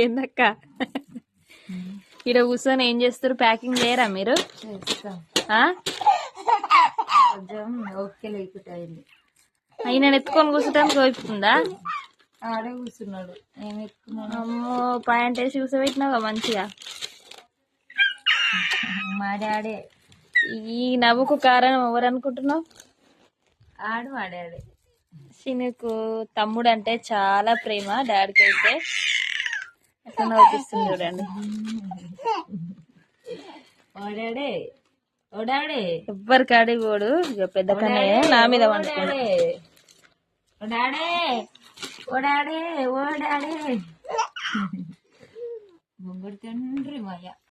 ఏందక్క ఇక్కడ కూర్చొని ఏం చేస్తారు? ప్యాకింగ్ లేరా మీరు? కొంచెం ఓకే లేకుండా అయింది. ఆయన ఎత్తుకొని కూర్చోటానికి ఓపుతుందా? ఆడే కూర్చున్నాడు. నేను ఎత్తుకున్నాను. అమ్మో పాయింట్ వేసి కూర్చోబెట్టినావుగా మంచిగా. మా డాడే. ఈ నవ్వుకు కారణం ఎవరు అనుకుంటున్నావు? ఆడు మా డాడే. నీకు తమ్ముడు అంటే చాలా ప్రేమ. డాడీకి అయితే అట్లా నవ్వుపిస్తుంది చూడండి. ఎవ్వరి కాడి పోడు. ఇక పెద్ద కన్నయ్య నా మీద వండుకోండి. ముంగడి తండ్రి మాయ.